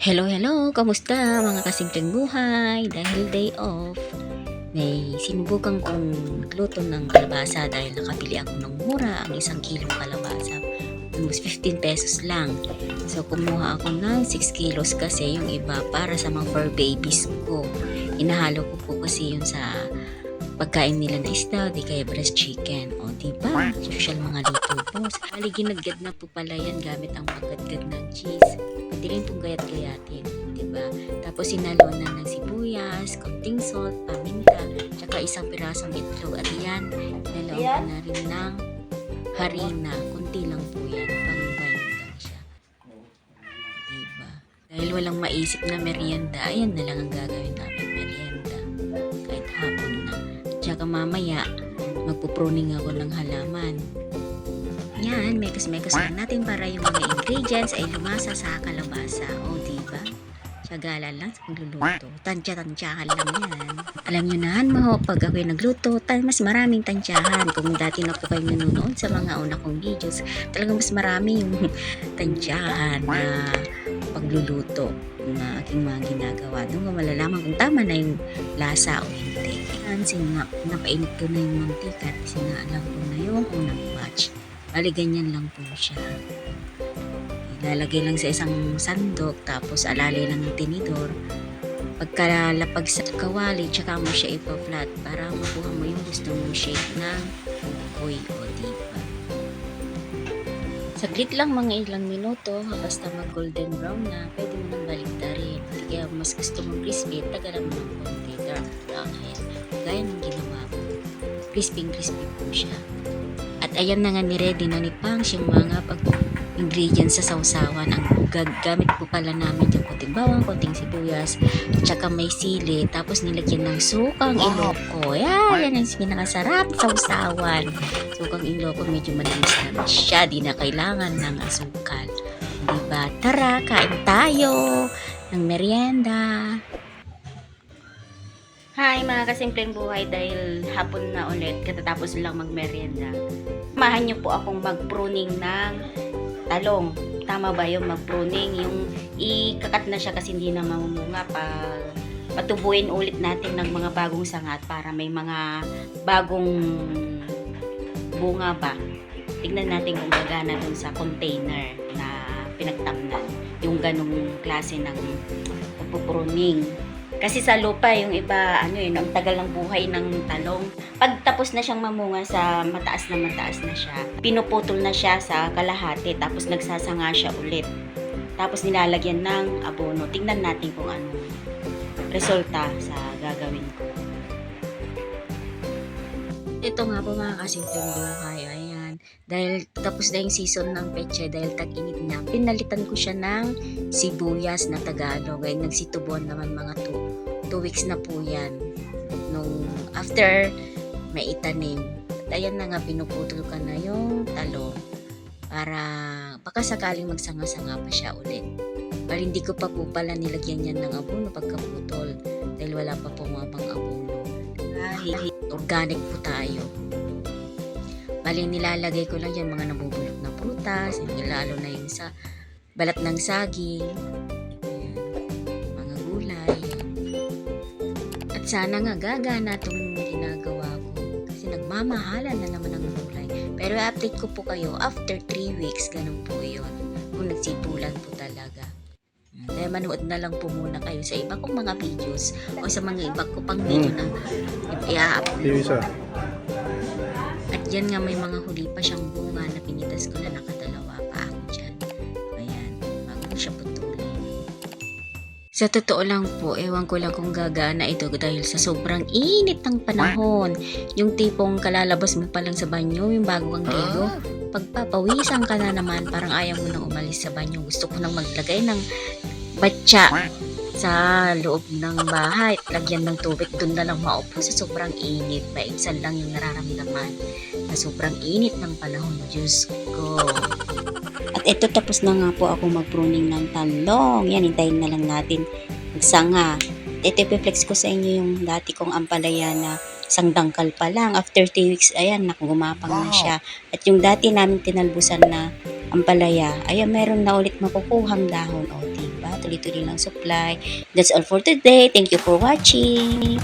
Hello, hello! Kamusta mga kasimpleng buhay? Dahil day off, may sinubukan kong magluto ng kalabasa dahil nakabili ako ng mura ang 1 kilong kalabasa. Almost 15 pesos lang. So, kumuha ako ng 6 kilos kasi yung iba para sa mga fur babies ko. Inahalo ko po kasi yun sa pagkain nila na isda, di kaya breast chicken. O, diba? Social mga luto po. Bali, ginagad na po pala yan gamit ang paggadgad ng cheese. Pwede rin pong gayat-gayatin. Diba? Tapos, sinaloan na ng sibuyas, konting salt, paminta, tsaka isang pirasong itlog. At yan, nalawan ko na rin ng harina. Kunti lang po yan. Pang-bind lang siya. Diba? Dahil walang maisip na merienda, ayan na lang ang gagawin namin merienda. Kahit hapon na. Tsaka mamaya, magpupruning ako ng halaman. Yan, mekos-mekos lang natin para yung mga ingredients ay lumasa sa kalabasa. O, diba? Tsagalan lang sa pagluluto. Tansya-tansyahan lang yan. Alam nyo na, pag ako'y nagluto, mas maraming tansyahan. Kung dati na po kayo nanonood sa mga una kong videos, talagang mas marami yung tansyahan na pagluluto na aking mga ginagawa. Doon ko malalaman kung tama na yung lasa o hindi. Napainit ko na yung mantika at sinaalam ko na yung unang batch. Bali, ganyan lang po siya. Ilalagay lang sa isang sandok, tapos alali lang ng tinidor. Pagkalapag sa kawali, tsaka mo siya ipa-flat para makuha mo yung gusto mong shape ng bukoy o diba. Saglit lang, mga ilang minuto, basta mag golden brown na, pwede mo nang baliktarin. Kaya mas gusto mong crispy, tagalan mo ng konti dark brown. Ayan, gaya ng ginawa ko. Crispy po siya. At ayan na nga ni-ready na ni Pangs yung mga ingredients sa sausawan. Ang gagamit po pala namin yung konting bawang, konting sibuyas, at saka may sili. Tapos nilagyan ng sukang iloko. Yan ang pinakasarap sausawan. Sukang iloko, medyo malinis na siya. Di na kailangan ng asukal. Diba? Tara, kain tayo ng merienda. Hi mga kasimpleng buhay, dahil hapon na ulit, katatapos lang magmerienda. Samahan niyo po akong mag-pruning ng talong. Tama ba yung mag-pruning? Yung ikakat na siya kasi hindi na mamumunga. Patubuin ulit natin ng mga bagong sangat para may mga bagong bunga ba. Tignan natin kung gagana dun sa container na pinagtamnan. Yung ganong klase ng pagpupruning. Kasi sa lupa, yung iba, ang tagal ng buhay ng talong. Pag tapos na siyang mamunga sa mataas na siya, pinuputol na siya sa kalahati, tapos nagsasanga siya ulit. Tapos nilalagyan ng abono. Tingnan natin kung ano resulta sa gagawin ko. Ito nga po mga kasimpleng buhay, ayan. Dahil tapos na yung season ng peche, dahil tag-init na, pinalitan ko siya ng sibuyas na Tagalog. Ay nagsitubuan naman mga 2 weeks na po yan. Nung after may itanim. At ayan na nga, pinuputol ka na yung talong para baka sakaling magsanga-sanga pa siya ulit. Pero hindi ko pa po pala nilagyan yan ng abono pagkaputol dahil wala pa po mga pang abono. Dahil organic po tayo. Bali, nilalagay ko lang yan mga nabubulok na prutas, lalo na yung sa balat ng saging, ayan, mga gulay. At sana nga gagana itong ginagawa ko kasi nagmamahalan na naman ang gulay. Pero update ko po kayo after 3 weeks, ganun po yun. Kung nagsipulan po talaga. Kaya manood na lang po muna kayo sa iba kong mga videos o sa mga iba ko pang video na i-upload. At yan nga, may mga huli pa siyang bunga na pinitas ko na nakadalawa pa ako dyan. Ayan, bago ko siya putulin. Sa totoo lang po, ewan ko lang kung gagana ito dahil sa sobrang init ng panahon. Yung tipong kalalabas mo pa lang sa banyo, yung bago kang ligo, pagpapawisan ka na naman, parang ayaw mo nang umalis sa banyo. Gusto ko nang maglagay ng batya sa loob ng bahay, lagyan ng tubig, doon na lang maupo sa sobrang init. Paigsan lang yung nararamdaman na sobrang init ng panahon. Diyos ko. At ito, tapos na nga po ako mag-pruning ng talong. Yan, hintayin na lang natin magsanga. Ito, ipiflex ko sa inyo yung dati kong ampalaya na isang dangkal pa lang. After 3 weeks, ayan, gumapang na siya. At yung dati namin tinalbusan na ampalaya, ayan, meron na ulit makukuhang dahon. O, diba? tuloy-tuloy lang supply. That's all for today. Thank you for watching.